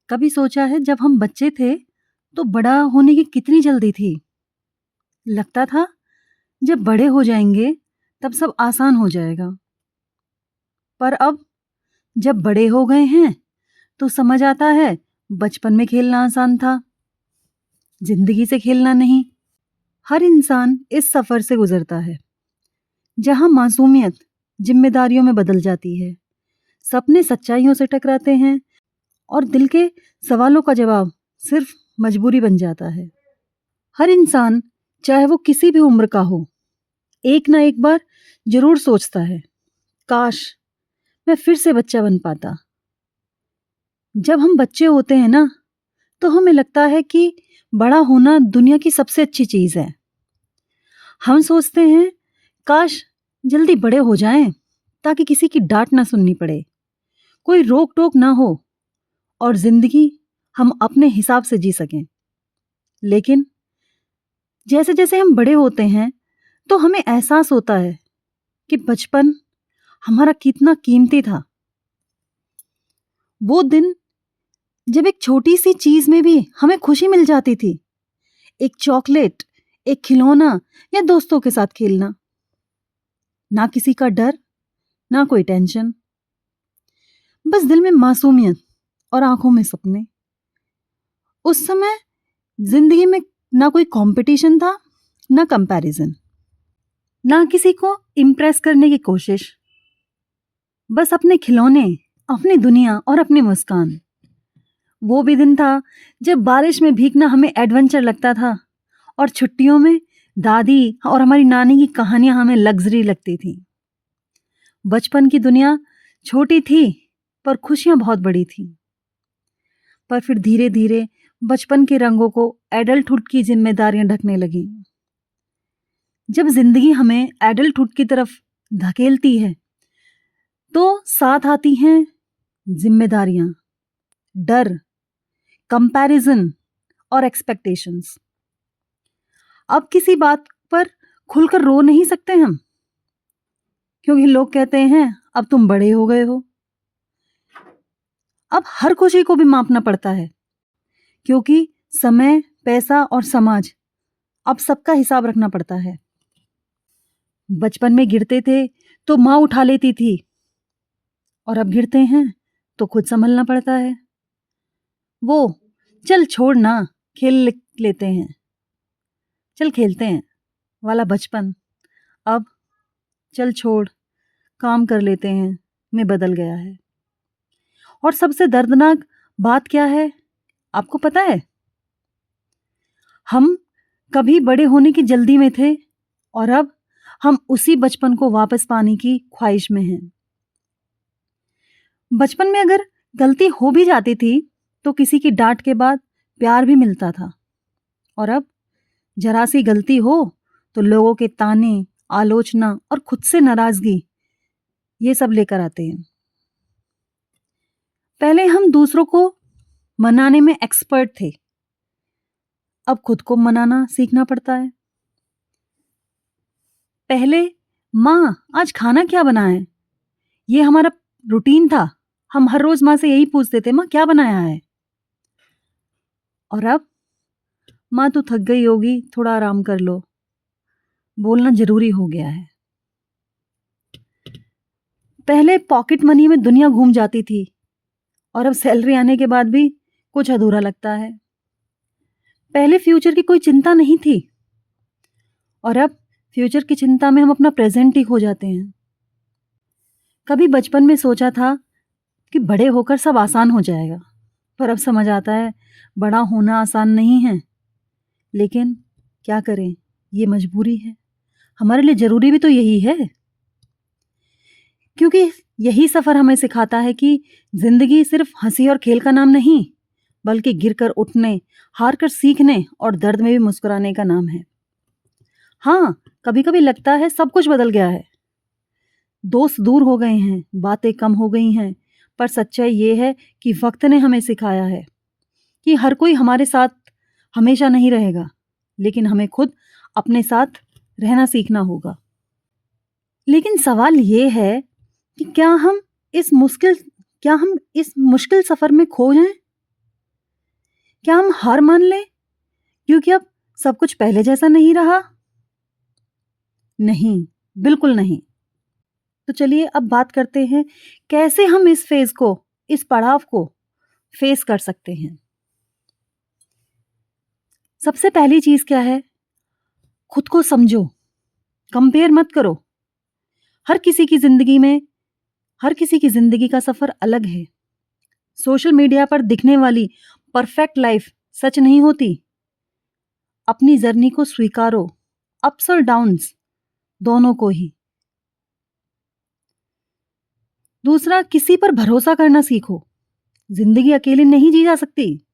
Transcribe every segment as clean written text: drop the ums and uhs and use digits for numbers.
कभी सोचा है जब हम बच्चे थे तो बड़ा होने की कितनी जल्दी थी। लगता था जब बड़े हो जाएंगे तब सब आसान हो जाएगा। पर अब जब बड़े हो गए हैं तो समझ आता है बचपन में खेलना आसान था, जिंदगी से खेलना नहीं। हर इंसान इस सफर से गुजरता है जहां मासूमियत जिम्मेदारियों में बदल जाती है, सपने सच्चाइयों से टकराते हैं और दिल के सवालों का जवाब सिर्फ मजबूरी बन जाता है। हर इंसान, चाहे वो किसी भी उम्र का हो, एक ना एक बार जरूर सोचता है, काश मैं फिर से बच्चा बन पाता। जब हम बच्चे होते हैं ना, तो हमें लगता है कि बड़ा होना दुनिया की सबसे अच्छी चीज है। हम सोचते हैं काश जल्दी बड़े हो जाएं ताकि किसी की डांट ना सुननी पड़े, कोई रोक टोक ना हो और जिंदगी हम अपने हिसाब से जी सकें। लेकिन जैसे जैसे हम बड़े होते हैं तो हमें एहसास होता है कि बचपन हमारा कितना कीमती था। वो दिन जब एक छोटी सी चीज में भी हमें खुशी मिल जाती थी, एक चॉकलेट, एक खिलौना या दोस्तों के साथ खेलना। ना किसी का डर, ना कोई टेंशन, बस दिल में मासूमियत और आंखों में सपने। उस समय जिंदगी में ना कोई कंपटीशन था, ना कंपैरिजन, ना किसी को इम्प्रेस करने की कोशिश। बस अपने खिलौने, अपनी दुनिया और अपनी मुस्कान। वो भी दिन था जब बारिश में भीगना हमें एडवेंचर लगता था और छुट्टियों में दादी और हमारी नानी की कहानियां हमें लग्जरी लगती थी। बचपन की दुनिया छोटी थी पर खुशियां बहुत बड़ी थी। पर फिर धीरे धीरे बचपन के रंगों को एडल्टहुड की जिम्मेदारियां ढकने लगीं। जब जिंदगी हमें एडल्टहुड की तरफ धकेलती है तो साथ आती हैं जिम्मेदारियां, डर, कंपैरिजन और एक्सपेक्टेशंस। अब किसी बात पर खुलकर रो नहीं सकते हम, क्योंकि लोग कहते हैं अब तुम बड़े हो गए हो। अब हर खुशी को भी मापना पड़ता है, क्योंकि समय, पैसा और समाज, अब सबका हिसाब रखना पड़ता है। बचपन में गिरते थे तो माँ उठा लेती थी, और अब गिरते हैं तो खुद संभलना पड़ता है। वो चल छोड़ ना, खेल लेते हैं, चल खेलते हैं वाला बचपन अब चल छोड़, काम कर लेते हैं में बदल गया है। और सबसे दर्दनाक बात क्या है, आपको पता है? हम कभी बड़े होने की जल्दी में थे और अब हम उसी बचपन को वापस पाने की ख्वाहिश में हैं। बचपन में अगर गलती हो भी जाती थी तो किसी की डांट के बाद प्यार भी मिलता था, और अब जरा सी गलती हो तो लोगों के ताने, आलोचना और खुद से नाराजगी, ये सब लेकर आते हैं। पहले हम दूसरों को मनाने में एक्सपर्ट थे, अब खुद को मनाना सीखना पड़ता है। पहले माँ आज खाना क्या बनाए, ये हमारा रूटीन था। हम हर रोज माँ से यही पूछते थे, माँ क्या बनाया है। और अब माँ तू थक गई होगी, थोड़ा आराम कर लो, बोलना जरूरी हो गया है। पहले पॉकेट मनी में दुनिया घूम जाती थी और अब सैलरी आने के बाद भी कुछ अधूरा लगता है। पहले फ्यूचर की कोई चिंता नहीं थी और अब फ्यूचर की चिंता में हम अपना प्रेजेंट ही खो जाते हैं। कभी बचपन में सोचा था कि बड़े होकर सब आसान हो जाएगा, पर अब समझ आता है बड़ा होना आसान नहीं है। लेकिन क्या करें, ये मजबूरी है, हमारे लिए जरूरी भी तो यही है, क्योंकि यही सफर हमें सिखाता है कि जिंदगी सिर्फ हंसी और खेल का नाम नहीं, बल्कि गिरकर उठने, हार कर सीखने और दर्द में भी मुस्कुराने का नाम है। हाँ, कभी कभी लगता है सब कुछ बदल गया है, दोस्त दूर हो गए हैं, बातें कम हो गई हैं, पर सच्चाई ये है कि वक्त ने हमें सिखाया है कि हर कोई हमारे साथ हमेशा नहीं रहेगा, लेकिन हमें खुद अपने साथ रहना सीखना होगा। लेकिन सवाल ये है कि क्या हम इस मुश्किल सफर में खो जाएं? क्या हम हार मान लें क्योंकि अब सब कुछ पहले जैसा नहीं रहा? नहीं, बिल्कुल नहीं। तो चलिए अब बात करते हैं कैसे हम इस फेज़ को, इस पड़ाव को फेस कर सकते हैं। सबसे पहली चीज़ क्या है? खुद को समझो, कंपेयर मत करो। हर किसी की ज़िंदगी में हर किसी की ज़िंदगी का सफ़र अलग है। सोशल मीडिया पर दिखने वाली परफेक्ट लाइफ सच नहीं होती। अपनी जर्नी को स्वीकारो, अप्स और डाउन्स दोनों को ही। दूसरा, किसी पर भरोसा करना सीखो। जिंदगी अकेले नहीं जी जा सकती।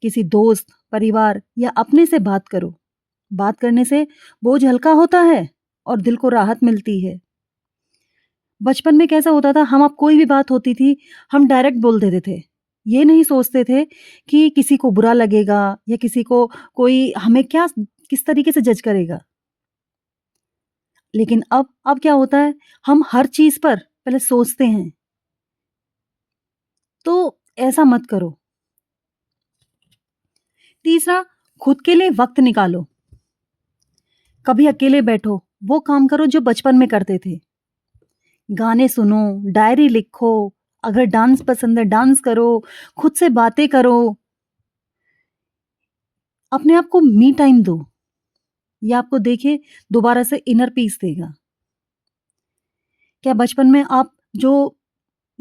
किसी दोस्त, परिवार या अपने से बात करो। बात करने से बोझ हल्का होता है और दिल को राहत मिलती है। बचपन में कैसा होता था, हम अब कोई भी बात होती थी, हम डायरेक्ट बोल देते थे। ये नहीं सोचते थे कि किसी को बुरा लगेगा या किसी को कोई हमें क्या किस तरीके से जज करेगा। लेकिन अब क्या होता है, हम हर चीज़ पर पहले सोचते हैं। तो ऐसा मत करो। तीसरा, खुद के लिए वक्त निकालो। कभी अकेले बैठो, वो काम करो जो बचपन में करते थे। गाने सुनो, डायरी लिखो, अगर डांस पसंद है डांस करो, खुद से बातें करो। अपने आप को मी टाइम दो। ये आपको देखिए दोबारा से इनर पीस देगा। क्या बचपन में आप जो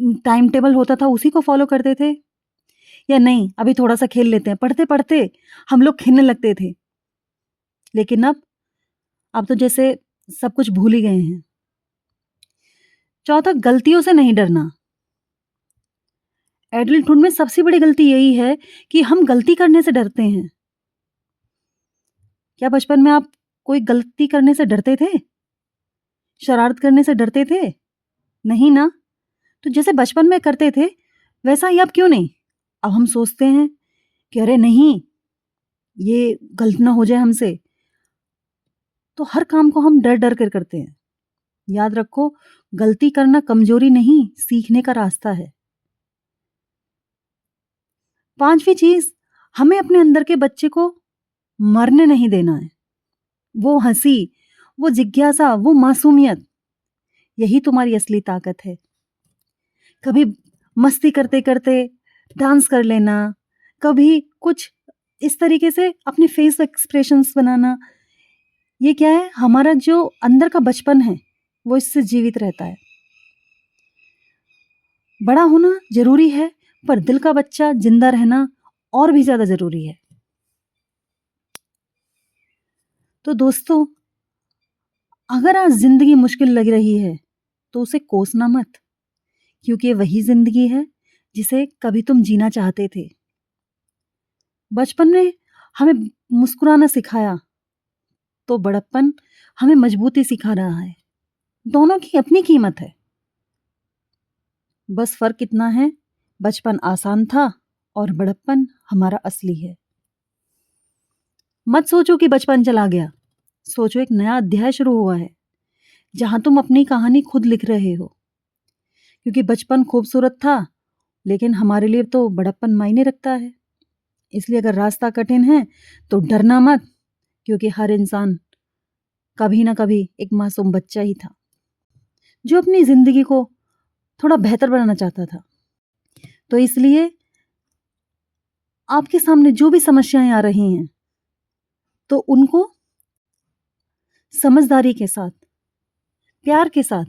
टाइम टेबल होता था उसी को फॉलो करते थे? या नहीं, अभी थोड़ा-सा खेल लेते हैं, पढ़ते-पढ़ते हम लोग खेलने लगते थे। लेकिन अब तो जैसे सब कुछ भूल ही गए हैं। चौथा, गलतियों से नहीं डरना। एडल्टहुड में सबसे बड़ी गलती यही है कि हम गलती करने से डरते हैं। क्या बचपन में आप कोई गलती करने से डरते थे? शरारत करने से डरते थे? नहीं ना? तो जैसे बचपन में करते थे, वैसा ही अब क्यों नहीं? अब हम सोचते हैं कि अरे नहीं, ये गलत ना हो जाए हमसे। तो हर काम को हम डर-डर कर करते हैं। याद रखो, गलती करना कमजोरी नहीं, सीखने का रास्ता है। पांचवी चीज, हमें अपने अंदर के बच्चे को मरने नहीं देना है। वो हंसी, वो जिज्ञासा, वो मासूमियत, यही तुम्हारी असली ताकत है। कभी मस्ती करते करते डांस कर लेना, कभी कुछ इस तरीके से अपने फेस एक्सप्रेशंस बनाना। ये क्या है, हमारा जो अंदर का बचपन है वो इससे जीवित रहता है। बड़ा होना जरूरी है, पर दिल का बच्चा जिंदा रहना और भी ज्यादा जरूरी है। तो दोस्तों, अगर आज जिंदगी मुश्किल लग रही है तो उसे कोसना मत, क्योंकि वही जिंदगी है जिसे कभी तुम जीना चाहते थे। बचपन में हमें मुस्कुराना सिखाया, तो बड़प्पन हमें मजबूती सिखा रहा है। दोनों की अपनी कीमत है। बस फर्क इतना है, बचपन आसान था और बड़प्पन हमारा असली है। मत सोचो कि बचपन चला गया, सोचो एक नया अध्याय शुरू हुआ है, जहां तुम अपनी कहानी खुद लिख रहे हो। क्योंकि बचपन खूबसूरत था, लेकिन हमारे लिए तो बड़प्पन मायने रखता है। इसलिए अगर रास्ता कठिन है तो डरना मत, क्योंकि हर इंसान कभी ना कभी एक मासूम बच्चा ही था जो अपनी जिंदगी को थोड़ा बेहतर बनाना चाहता था। तो इसलिए आपके सामने जो भी समस्याएं आ रही हैं, तो उनको समझदारी के साथ, प्यार के साथ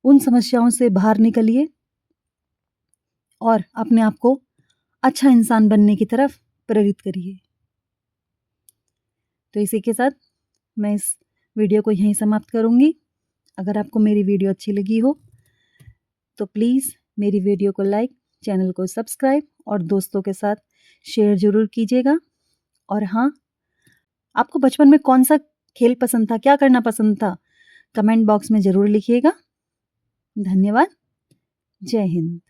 उन समस्याओं से बाहर निकलिए और अपने आप को अच्छा इंसान बनने की तरफ प्रेरित करिए। तो इसी के साथ मैं इस वीडियो को यहीं समाप्त करूंगी। अगर आपको मेरी वीडियो अच्छी लगी हो तो प्लीज़ मेरी वीडियो को लाइक, चैनल को सब्सक्राइब और दोस्तों के साथ शेयर ज़रूर कीजिएगा। और हाँ, आपको बचपन में कौन सा खेल पसंद था, क्या करना पसंद था, कमेंट बॉक्स में ज़रूर लिखिएगा। धन्यवाद। जय हिंद।